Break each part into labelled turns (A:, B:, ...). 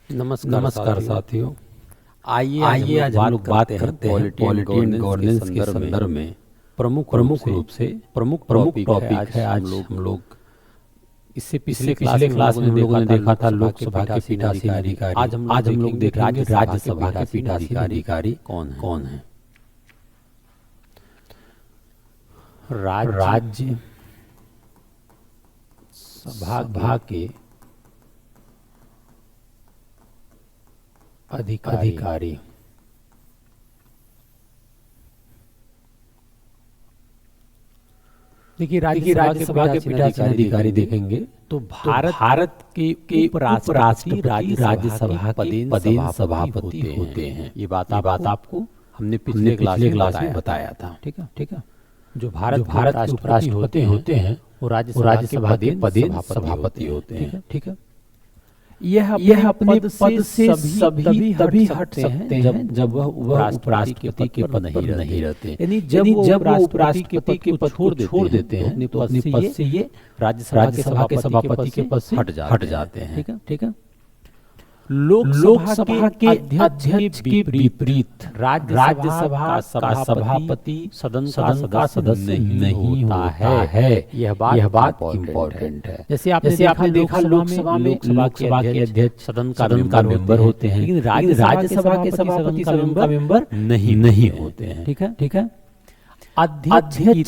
A: नमस्कार साथियों। आइए आज हम लोग बात करते हैं पॉलिटी एंड गवर्नेंस के संदर्भ में प्रमुख रूप से प्रमुख टॉपिक है। आज हम लोग इससे पिछले क्लास में हम लोगों ने देखा था लोकसभा के पीठासीन अधिकारी। आज हम लोग देखेंगे राज्यसभा के पीठासीन अधिकारी कौन है। राज्य सभा के अधिकारी देखिए राज्यसभा के पीठासीन अधिकारी देखेंगे तो भारत के उपराष्ट्रपति राज्यसभा के पदेन सभापति होते हैं। ये बात आपको हमने पिछले क्लास में बताया था। ठीक है। जो भारत के उपराष्ट्रपति होते हैं वो राज्यसभा के पदेन सभापति होते हैं। ठीक है। यह अपने पद से तभी हट सकते हैं जब वह उपराष्ट्रपति के पद पर नहीं रहते। यानी जब वो उपराष्ट्रपति के पद छोड़ देते हैं तो अपने पद से ये राज्यसभा के सभापति के पद से हट जाते हैं। ठीक है। लोकसभा के अध्यक्ष के विपरीत राज्यसभा का सभापति सदन का सदस्य नहीं होता है। यह बात इम्पोर्टेंट है। जैसे आपने देखा लोकसभा के अध्यक्ष सदन का मेंबर होते हैं, लेकिन राज्यसभा के सभापति सदन का मेंबर नहीं होते हैं। ठीक है। अध्यक्ष की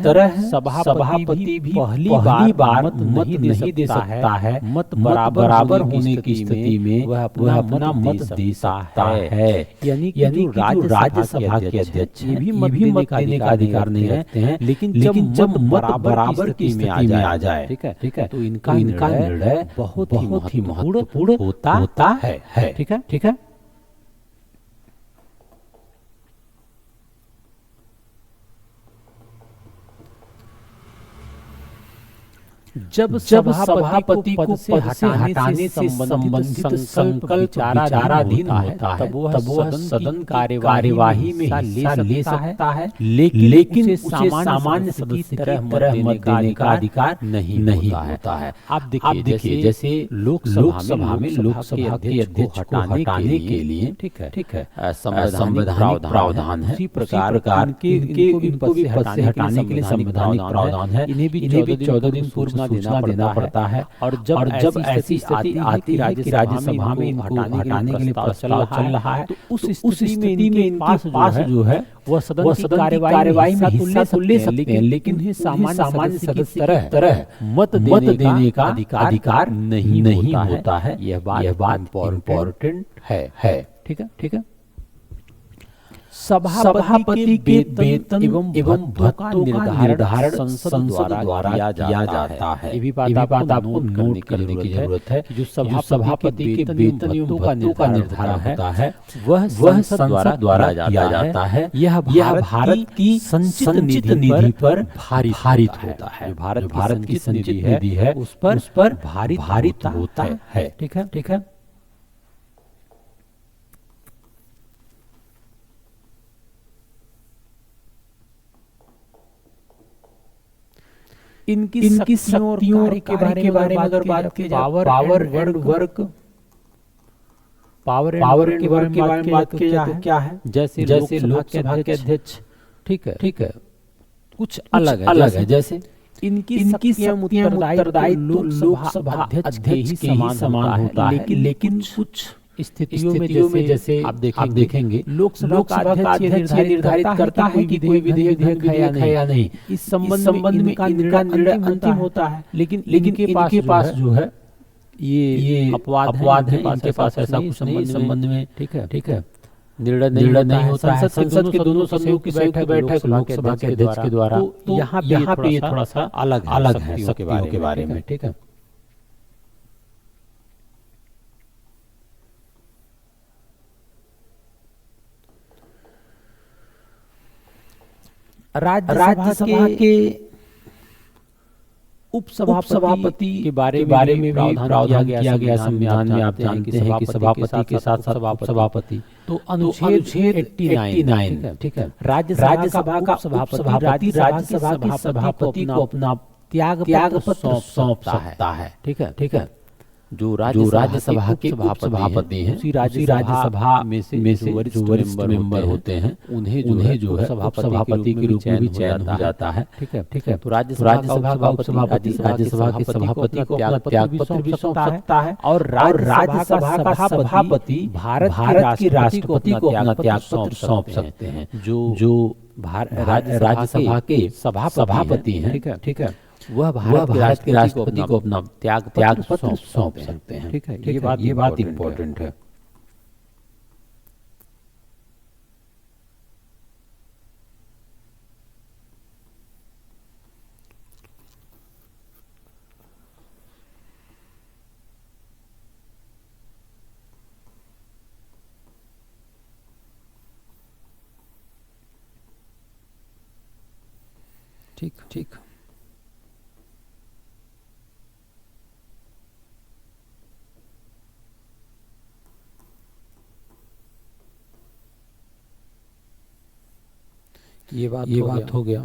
A: तरह सभापति भी पहली बार मत नहीं दे सकता है। मत बराबर होने की स्थिति में वह अपना मत दे सकता है। यानी कि राज्यसभा के अध्यक्ष भी मत देने का अधिकार नहीं रखते हैं, लेकिन जब मत बराबर की स्थिति में आ जाए, ठीक है, तो इनका निर्णय बहुत ही महत्वपूर्ण होता है। ठीक है। जब सभापति को पद से हटाने से संबंधित संकल्प विचाराधीन होता है, तब वह सदन कार्यवाही में हिस्सा ले सकता है, लेकिन उसे सामान्य सदस्य की तरह मत देने का अधिकार नहीं होता है। आप देखिए जैसे लोकसभा में लोकसभा के अध्यक्ष को हटाने के लिए ठीक है संवैधानिक प्रावधान है। उसी प्रकार इनको भी पद से हटाने के लिए संवैधानिक प्रावधान है। इन्हें भी 14 दिन सूचना देना पड़ता है। और जब ऐसी स्थिति आती है कि राज्यसभा में इनको हटाने के लिए प्रस्ताव चल रहा है, तो उस स्थिति में इनके पास जो है वह सदन की कार्यवाही में हिस्सा तो ले सकते हैं, लेकिन उन्हें सामान्य सदस्य की तरह मत देने का अधिकार नहीं होता है। यह बात इम्पोर्टेंट है। ठीक है। सभापति के वेतन एवं भत्तों का निर्धारण संसद द्वारा किया जाता है। ये भी बात आपको नोट करने की जरूरत है। जो सभापति के वेतन एवं भत्तों का निर्धारण होता है वह संसद द्वारा किया जाता है। यह भारत की संचित निधि पर भारित होता है। भारत की संचित निधि है उस पर भारित होता है। ठीक है। इनकी शक्तियों के बारे में अगर बात की जाए, पावर के बारे में बात की जाए तो क्या है, जैसे लोकसभा के अध्यक्ष ठीक है कुछ अलग है। जैसे इनकी उत्तरदायित्व लोकसभा अध्यक्ष के ही समान होता है, लेकिन कुछ स्थितियों में जैसे आप देखेंगे लोकसभा का अध्यक्ष निर्धारित करता है कि कोई विधेयक है या नहीं। इस संबंध में इनका निर्णय अंतिम होता है, लेकिन इनके पास जो है ये अपवाद है। इनके पास ऐसा कुछ संबंध में ठीक है निर्णय नहीं होता है। संसद के दोनों सदनों की बैठक लोकसभा के अध्यक्ष के द्वारा। तो यहाँ पे ये थोड़ा सा अलग है शक्तियों के बारे में। ठीक है। राज्यसभा के उपसभापति के बारे में भी प्रावधान किया गया संविधान में। आप जानते हैं कि सभापति के साथ सभापति तो अनुच्छेद 89 ठीक है। राज्यसभा का सभापति राज्यसभा के सभापति को अपना त्याग पत्र सौंप सकता है। ठीक है। जो राज्यसभा के उपसभापति हैं, उसी राज्यसभा में से जो वरिष्ठ मेंबर होते हैं उन्हें जो है उपसभापति के रूप में भी चयन हो जाता है। ठीक है। तो राज्यसभा का उपसभापति राज्यसभा के सभापति को अपना त्याग पत्र भी सौंप सकता है और राज्यसभा का सभापति भारत के राष्ट्रपति को अपना त्याग पत्र सौंप सकते हैं। जो राज्यसभा के सभापति हैं, ठीक है, वह भारत के राष्ट्रपति को अपना त्याग पत्र सौंप सकते हैं। ठीक है, ये बात इम्पोर्टेंट है। ठीक। ये बात हो गया।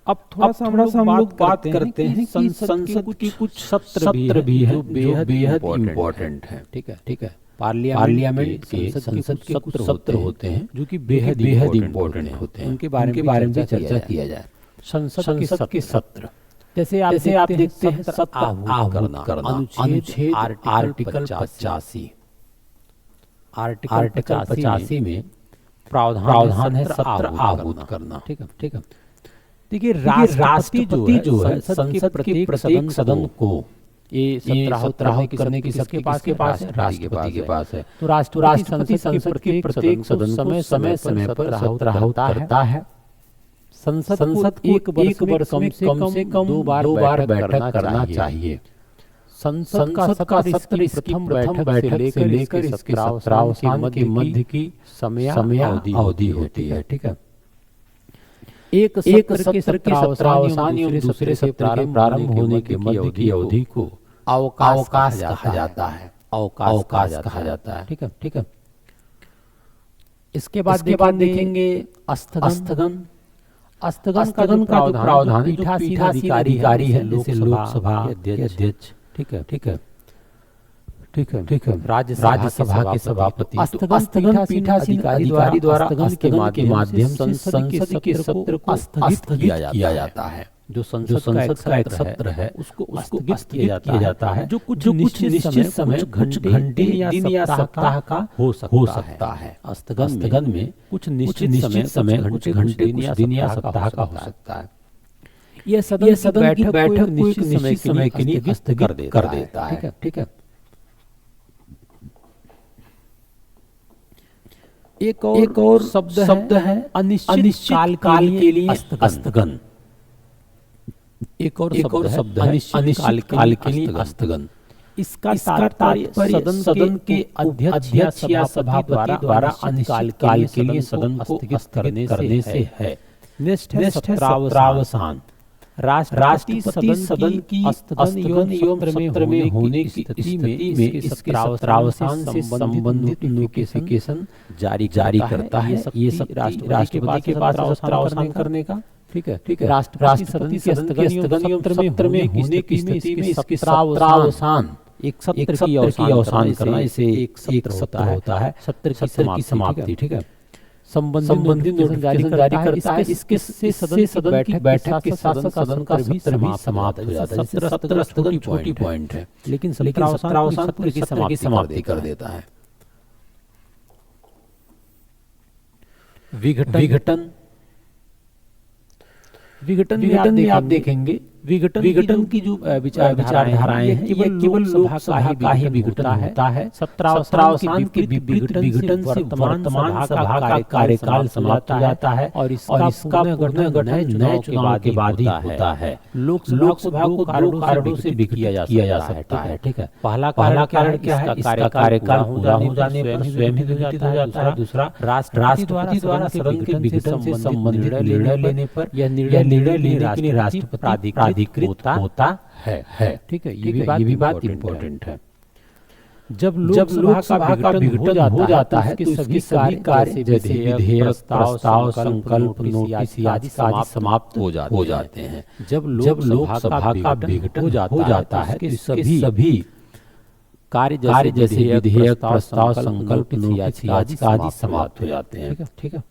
A: अब थोड़ा सा हम लोग बात करते हैं संसद की कुछ सत्र भी है जो बेहद इम्पोर्टेंट है। ठीक है। पार्लियामेंट के संसद के कुछ सत्र होते हैं जो कि बेहद इम्पोर्टेंट होते हैं, उनके बारे में भी चर्चा किया जाए। संसद के सत्र जैसे आप देखते हैं, सत्र आहूत करना, अनुच्छेद आर्टिकल 85 में प्रावधान है सत्र आहूत करना। ठीक है। देखिए, राष्ट्रपति जो है संसद के प्रत्येक सदन को ये सत्र आहूत करने की शक्ति किसके पास है? राष्ट्रपति के पास है। तो राष्ट्रपति संसद के प्रत्येक सदन समय पर सत्र आहूत करता है। संसद एक वर्ष में कम से कम दो बार बैठक करना चाहिए। संसद का सत्र इसकी प्रथम बैठक से लेकर इसके सत्रावसान के मध्य की समय अवधि होती है। ठीक है। एक सत्र के सत्रावसान एवं दूसरे सत्र के प्रारंभ होने के मध्य की अवधि को अवकाश कहा जाता है। अवकाश कहा जाता है। ठीक है। इसके बाद देखेंगे स्थगन का जो प्रावधान पीठासीन अधिकारी है, जैसे लोकसभा अध्यक्ष। ठीक है। राज्यसभा के सभापति। स्थगन पीठासीन अधिकारी द्वारा स्थगन के माध्यम से संसद के सत्र को स्थगित किया जाता है। जो संसद का एक सत्र है उसको स्थगित किया जाता है, जो कुछ निश्चित समय कुछ घंटे या सप्ताह का हो सकता है। स्थगन में कुछ निश्चित समय कुछ घंटे दिन या सप्ताह का हो सकता है। यह सदन की बैठक निश्चित समय के लिए स्थगित कर देता है। ठीक है। एक और शब्द है अनिश्चित काल के लिए स्थगन। एक और शब्द है अनिश्चित काल के लिए स्थगन। इसका तात्पर्य सदन के अध्यक्ष या सभापति द्वारा अनिश्चित काल के लिए सदन को स्थगित करने से है। नेक्स्ट है सत्रावसान। राष्ट्रपति सदन की सत्र में होने की स्थिति में इसके सत्रावसान से संबंधित नोटिफिकेशन जारी करता है। ये राष्ट्रपति के पास सत्रावसान करने का। ठीक है। राष्ट्रपति सदन के सत्र में होने की स्थिति में इसके सत्रावसान एक सत्र की अवसान करना, इसे एक सत्र होता है। सत्र की समाप्ति। ठीक है। संबंधित नोटिफिकेशन जारी करता है। इसके से सदन की बैठक के साथ सदन का सत्र भी समाप्त हो जाता है। सत्र छोटी पॉइंट है, लेकिन सत्रावसान पूरे की समाप्ति कर देता है। विघटन में आप देखेंगे विघटन की जो विचारधाराएं हैं, ये केवल लोकसभा का ही विघटन होता है। सत्रावसान के विघटन से वर्तमान सभा का कार्यकाल समाप्त हो जाता है और इसका पुनर्गठन नए चुनाव के बाद ही होता है। लोकसभा को कारणों से भी किया जा सकता है। ठीक है। पहला कारण क्या है? इसका कार्यकाल पूरा हो जाने पर स्वयं ही विघटित हो जाता है। दूसरा, राष्ट्रपति द्वारा सदन के विघटन से संबंधित निर्णय लेने पर यह निर्णय लेने के लिए राष्ट्रपति अधिकृत होता है। ठीक है। ये भी बात इम्पोर्टेंट है। जब लोकसभा का विघटन हो जाता है तो इसके सभी कार्य जैसे विधेयक, प्रस्ताव, संकल्प, नोटिस आदि समाप्त हो जाते हैं। जब लोकसभा का विघटन हो जाता है तो इसके सभी कार्य जैसे विधेयक, प्रस्ताव, संकल्प, नोटिस आदि समाप्त हो जाते हैं। ठीक है।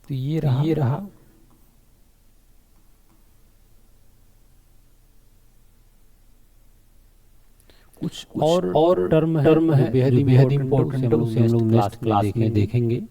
A: तो ये रहा कुछ और टर्म है बेहद इंपॉर्टेंट है, उसे हम लोग नेक्स्ट क्लास में देखेंगे।